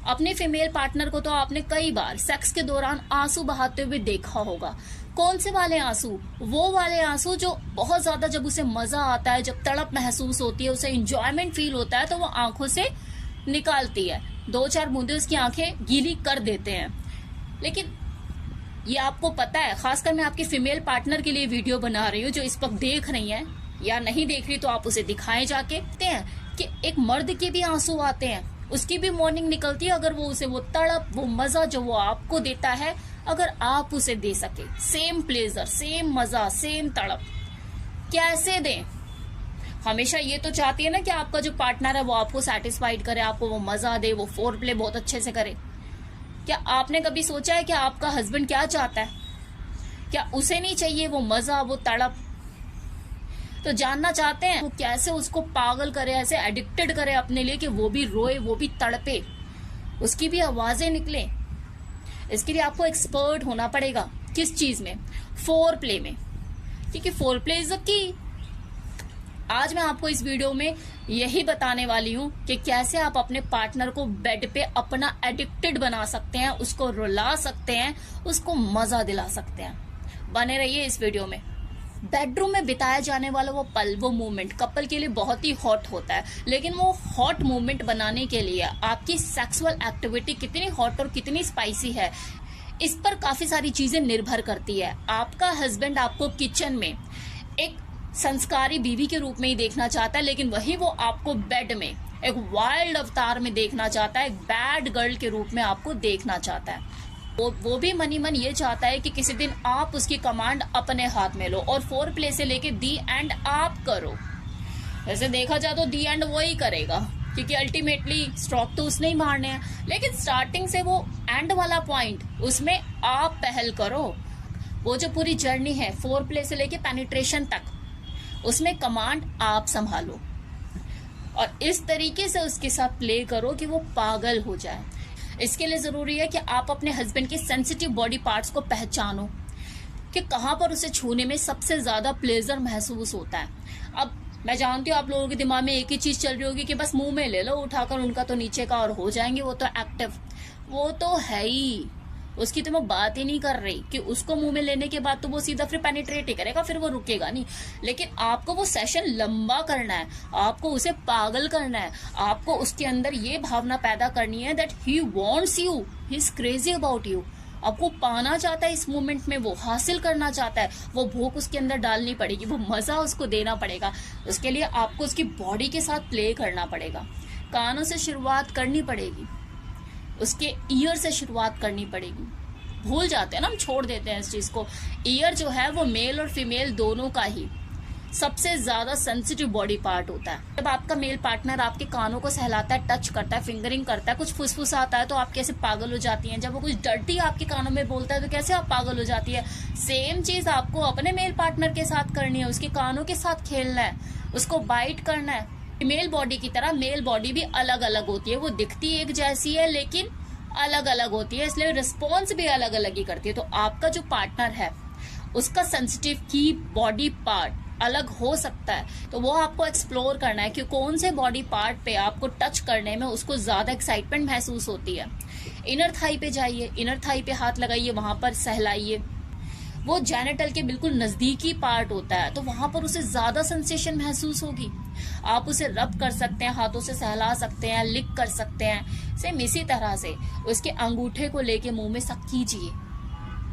अपने female partner को तो आपने कई बार सेक्स के दौरान आंसू बहाते हुए देखा होगा। कौन से वाले आंसू? वो वाले आंसू जो बहुत ज्यादा जब उसे मजा आता है, जब तड़प महसूस होती है, उसे एंजॉयमेंट फील होता है, तो वो आंखों से निकालती है। 2-4 बूंदे उसकी आंखें गीली कर देते हैं। लेकिन ये आपको पता है, खासकर मैं आपके फीमेल पार्टनर के लिए वीडियो बना रही हूँ जो इस वक्त देख रही हैं या नहीं देख रही, तो आप उसे दिखाएं जाके हैं कि एक मर्द के भी आंसू आते हैं, उसकी भी मॉर्निंग निकलती है अगर वो उसे वो तड़प, वो मजा जो वो आपको देता है, अगर आप उसे दे सके। सेम प्लेजर, सेम मजा, सेम तड़प कैसे दें? हमेशा ये तो चाहती है ना कि आपका जो पार्टनर है वो आपको सेटिस्फाइड करे, आपको वो मजा दे, वो फोर प्ले बहुत अच्छे से करे। क्या आपने कभी सोचा है कि आपका हस्बैंड क्या चाहता है? क्या उसे नहीं चाहिए वो मजा, वो तड़प? तो जानना चाहते हैं वो कैसे उसको पागल करे, ऐसे एडिक्टेड करे अपने लिए कि वो भी रोए, वो भी तड़पे, उसकी भी आवाजें निकले। इसके लिए आपको एक्सपर्ट होना पड़ेगा। किस चीज में? फोर प्ले में, क्योंकि four play is the key. आज मैं आपको इस वीडियो में यही बताने वाली हूँ कि कैसे आप अपने पार्टनर को बेड पे अपना एडिक्टेड बना सकते हैं, उसको रुला सकते हैं, उसको मजा दिला सकते हैं। बने रहिए इस वीडियो में। बेडरूम में बिताया जाने वाला वो पल, वो मोमेंट कपल के लिए बहुत ही हॉट होता है, लेकिन वो हॉट मोमेंट बनाने के लिए आपकी सेक्सुअल एक्टिविटी कितनी हॉट और कितनी स्पाइसी है, इस पर काफी सारी चीजें निर्भर करती है। आपका हस्बैंड आपको किचन में एक संस्कारी बीवी के रूप में ही देखना चाहता है, लेकिन वही वो आपको बेड में एक वाइल्ड अवतार में देखना चाहता है, एक बैड गर्ल के रूप में आपको देखना चाहता है। वो भी मनी मन ये चाहता है कि किसी दिन आप उसकी कमांड अपने हाथ में लो और फोर प्ले से लेके दी एंड आप करो। वैसे देखा जाए तो दी एंड वो ही करेगा, क्योंकि अल्टीमेटली स्ट्रोक तो उसने ही मारने हैं, लेकिन स्टार्टिंग से वो एंड वाला पॉइंट उसमें आप पहल करो। वो जो पूरी जर्नी है फोर प्ले से लेके पेनिट्रेशन तक, उसमें कमांड आप संभालो और इस तरीके से उसके साथ प्ले करो कि वो पागल हो जाए। इसके लिए जरूरी है कि आप अपने हस्बैंड के सेंसिटिव बॉडी पार्ट्स को पहचानो कि कहां पर उसे छूने में सबसे ज्यादा प्लेजर महसूस होता है। अब मैं जानती हूँ आप लोगों के दिमाग में एक ही चीज चल रही होगी कि बस मुंह में ले लो उठाकर, उनका तो नीचे का और हो जाएंगे, वो तो एक्टिव, वो तो है ही, उसकी तो मैं बात ही नहीं कर रही कि उसको मुंह में लेने के बाद तो वो सीधा फिर पेनिट्रेट ही करेगा, फिर वो रुकेगा नहीं। लेकिन आपको वो सेशन लंबा करना है, आपको उसे पागल करना है, आपको उसके अंदर ये भावना पैदा करनी है that he wants you, he is crazy about you. आपको पाना चाहता है इस मोमेंट में, वो हासिल करना चाहता है, वो भूख उसके अंदर डालनी पड़ेगी, वो मजा उसको देना पड़ेगा। उसके लिए आपको उसकी बॉडी के साथ प्ले करना पड़ेगा, कानों से शुरुआत करनी पड़ेगी, उसके ईयर से शुरुआत करनी पड़ेगी। भूल जाते हैं ना, हम छोड़ देते हैं इस चीज को। ईयर जो है वो मेल और फीमेल दोनों का ही सबसे ज्यादा सेंसिटिव बॉडी पार्ट होता है। जब आपका मेल पार्टनर आपके कानों को सहलाता है, टच करता है, फिंगरिंग करता है, कुछ फुसफुसाता है, तो आप कैसे पागल हो जाती हैं। जब वो कुछ डर्टी आपके कानों में बोलता है तो कैसे आप पागल हो जाती है। सेम चीज आपको अपने मेल पार्टनर के साथ करनी है, उसके कानों के साथ खेलना है, उसको बाइट करना है। फीमेल बॉडी की तरह मेल बॉडी भी अलग अलग होती है, वो दिखती एक जैसी है लेकिन अलग अलग होती है, इसलिए रिस्पॉन्स भी अलग अलग ही करती है। तो आपका जो पार्टनर है उसका सेंसिटिव की बॉडी पार्ट अलग हो सकता है, तो वो आपको एक्सप्लोर करना है कि कौन से बॉडी पार्ट पे आपको टच करने में उसको ज्यादा एक्साइटमेंट महसूस होती है। इनर थाई पे जाइए, इनर थाई पे हाथ लगाइए, वहां पर सहलाइए। वो जेनिटल के बिल्कुल नजदीकी पार्ट होता है, तो वहां पर उसे ज्यादा सेंसेशन महसूस होगी। आप उसे रब कर सकते हैं, हाथों से सहला सकते हैं, लिक कर सकते हैं। सेम इसी तरह से उसके अंगूठे को लेके मुंह में सक कीजिए,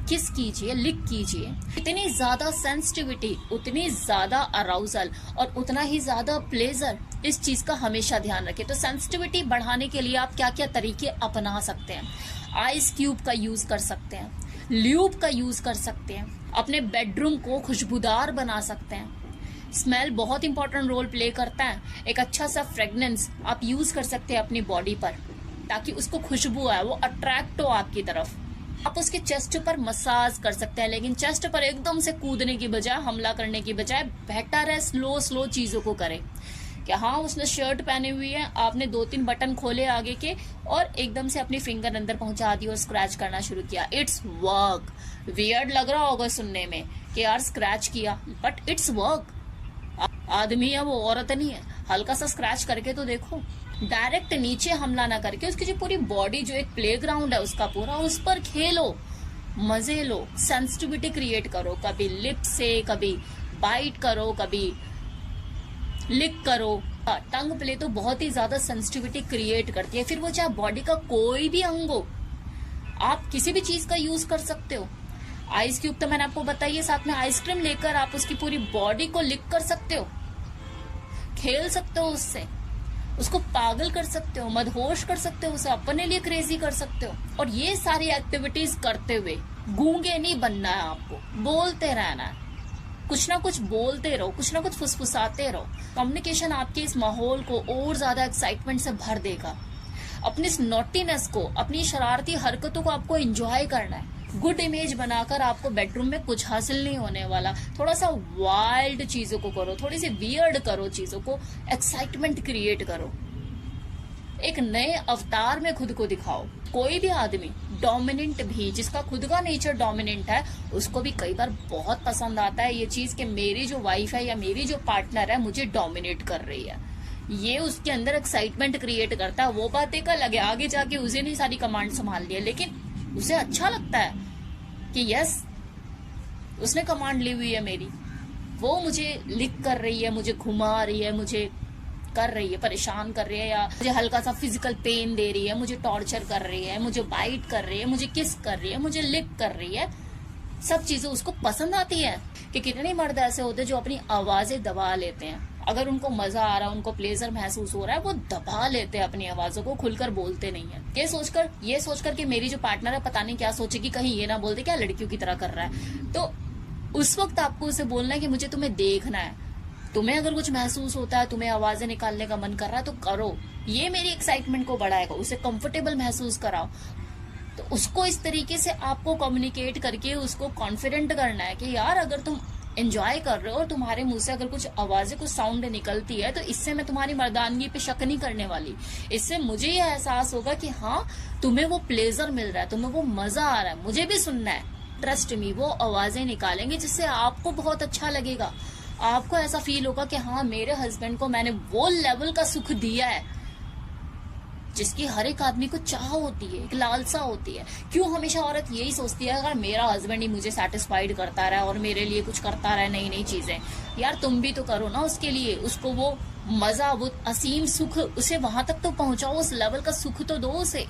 किस कीजिए, लिक कीजिए। इतनी ज्यादा सेंसिटिविटी, उतनी ज्यादा अराउजल और उतना ही ज्यादा प्लेजर, इस चीज का हमेशा ध्यान रखें। तो सेंसिटिविटी बढ़ाने के लिए आप क्या क्या तरीके अपना सकते हैं? आइस क्यूब का यूज कर सकते हैं, ल्यूब का यूज कर सकते हैं, अपने बेडरूम को खुशबूदार बना सकते हैं। स्मेल बहुत इंपॉर्टेंट रोल प्ले करता है। एक अच्छा सा फ्रेग्रेंस आप यूज कर सकते हैं अपनी बॉडी पर, ताकि उसको खुशबू आए, वो अट्रैक्ट हो आपकी तरफ। आप उसके चेस्ट पर मसाज कर सकते हैं, लेकिन चेस्ट पर एकदम से कूदने की बजाय, हमला करने की बजाय बेहतर है स्लो स्लो चीजों को करें। कि हाँ, उसने शर्ट पहनी हुई है, आपने 2-3 बटन खोले आगे के और एकदम से अपनी फिंगर अंदर पहुंचा दी और स्क्रैच करना शुरू किया। It's work. वियर्ड लग रहा होगा सुनने में कि यार स्क्रैच किया, बट इट्स वर्क। आदमी है वो, औरत नहीं है। हल्का सा स्क्रैच करके तो देखो। डायरेक्ट नीचे हमला ना करके उसकी जो पूरी बॉडी, जो एक प्लेग्राउंड है उसका पूरा, उस पर खेलो, मजे लो, सेंसिटिविटी क्रिएट करो। कभी लिप से, कभी बाइट करो, कभी लिक करो। टंग प्ले तो बहुत ही ज्यादा सेंसिटिविटी क्रिएट करती है। फिर वो चाहे बॉडी का कोई भी अंग हो, आप किसी भी चीज का यूज कर सकते हो। आइस क्यूब तो मैंने आपको बताइए, साथ में आइसक्रीम लेकर आप उसकी पूरी बॉडी को लिक कर सकते हो, खेल सकते हो उससे, उसको पागल कर सकते हो, मदहोश कर सकते हो, उसे अपने लिए क्रेजी कर सकते हो। और ये सारी एक्टिविटीज करते हुए गूंगे नहीं बनना है आपको, बोलते रहना है, कुछ ना कुछ बोलते रहो, कुछ ना कुछ फुसफुसाते रहो। कम्युनिकेशन आपके इस माहौल को और ज्यादा एक्साइटमेंट से भर देगा। अपनी इस नॉटीनेस को, अपनी शरारती हरकतों को आपको एंजॉय करना है। गुड इमेज बनाकर आपको बेडरूम में कुछ हासिल नहीं होने वाला। थोड़ा सा वाइल्ड चीजों को करो, थोड़ी सी वियर्ड करो चीजों को, एक्साइटमेंट क्रिएट करो, एक नए अवतार में खुद को दिखाओ। कोई भी आदमी, डोमिनेंट भी, जिसका खुद का नेचर डोमिनेंट है, उसको भी कई बार बहुत पसंद आता है ये चीज कि मेरी जो वाइफ है या मेरी जो पार्टनर है मुझे डोमिनेट कर रही है। ये उसके अंदर एक्साइटमेंट क्रिएट करता है। वो बात एक अलग है, आगे जाके उसे नहीं सारी कमांड संभाल लिया, लेकिन उसे अच्छा लगता है कि यस, उसने कमांड ली हुई है मेरी, वो मुझे लिक कर रही है, मुझे घुमा रही है, मुझे कर रही है, परेशान कर रही है, या मुझे हल्का सा फिजिकल पेन दे रही है, मुझे टॉर्चर कर रही है, मुझे बाइट कर रही है, मुझे किस कर रही है, मुझे लिक कर रही है। सब चीजें उसको पसंद आती है। कि कितने मर्द ऐसे होते हैं जो अपनी आवाजें दबा लेते हैं, अगर उनको मजा आ रहा है, उनको प्लेजर महसूस हो रहा है, वो दबा लेते हैं अपनी आवाजों को, खुलकर बोलते नहीं है। ये सोचकर कि मेरी जो पार्टनर है पता नहीं क्या सोचेगी, कहीं ये ना बोल दे क्या लड़कियों की तरह कर रहा है। तो उस वक्त आपको उसे बोलना है कि मुझे तुम्हें देखना है, तुम्हें अगर कुछ महसूस होता है, तुम्हें आवाजें निकालने का मन कर रहा है तो करो, ये मेरी एक्साइटमेंट को बढ़ाएगा। उसे कंफर्टेबल महसूस कराओ। तो उसको इस तरीके से आपको कम्युनिकेट करके उसको कॉन्फिडेंट करना है कि यार अगर तुम एंजॉय कर रहे हो और तुम्हारे मुंह से अगर कुछ आवाजें, कुछ साउंड निकलती है, तो इससे मैं तुम्हारी मर्दानगी पे शक नहीं करने वाली। इससे मुझे ये एहसास होगा कि हाँ, तुम्हें वो प्लेजर मिल रहा है, तुम्हें वो मजा आ रहा है, मुझे भी सुनना है। ट्रस्ट मी, वो आवाजें निकालेंगे जिससे आपको बहुत अच्छा लगेगा। आपको ऐसा फील होगा कि हाँ, मेरे हस्बैंड को मैंने वो लेवल का सुख दिया है जिसकी हर एक आदमी को चाह होती है, एक लालसा होती है। क्यों हमेशा औरत यही सोचती है अगर मेरा हस्बैंड ही मुझे सेटिस्फाइड करता रहा और मेरे लिए कुछ करता रहा, नई नई चीजें, यार तुम भी तो करो ना उसके लिए, उसको वो मजा, वो असीम सुख, उसे वहां तक तो पहुंचाओ, उस लेवल का सुख तो दो उसे।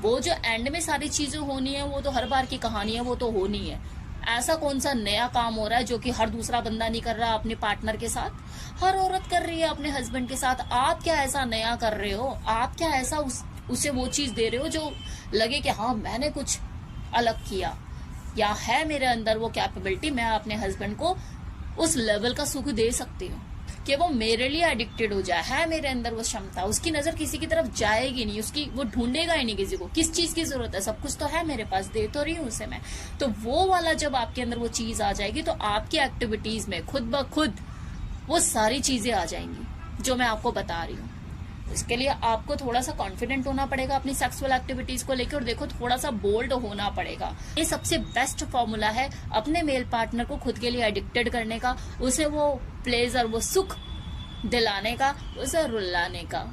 वो जो एंड में सारी चीजें होनी है वो तो हर बार की कहानी है, वो तो होनी है। ऐसा कौन सा नया काम हो रहा है जो कि हर दूसरा बंदा नहीं कर रहा अपने पार्टनर के साथ? हर औरत कर रही है अपने हस्बैंड के साथ। आप क्या ऐसा नया कर रहे हो? आप क्या ऐसा उसे वो चीज दे रहे हो जो लगे कि हाँ, मैंने कुछ अलग किया, या है मेरे अंदर वो कैपेबिलिटी, मैं अपने हस्बैंड को उस लेवल का सुख दे सकती हूँ कि वो मेरे लिए एडिक्टेड हो जाए। है मेरे अंदर वो क्षमता, उसकी नजर किसी की तरफ जाएगी नहीं, उसकी वो ढूंढेगा ही नहीं किसी को। किस चीज की जरूरत है? सब कुछ तो है मेरे पास, दे तो रही हूँ उसे मैं। तो वो वाला जब आपके अंदर वो चीज आ जाएगी तो आपकी एक्टिविटीज में खुद ब खुद वो सारी चीजें आ जाएंगी जो मैं आपको बता रही हूँ। इसके लिए आपको थोड़ा सा कॉन्फिडेंट होना पड़ेगा अपनी सेक्सुअल एक्टिविटीज को लेकर, और देखो थोड़ा सा बोल्ड होना पड़ेगा। ये सबसे बेस्ट फॉर्मूला है अपने मेल पार्टनर को खुद के लिए एडिक्टेड करने का, उसे वो प्लेजर, वो सुख दिलाने का, उसे रुलाने का।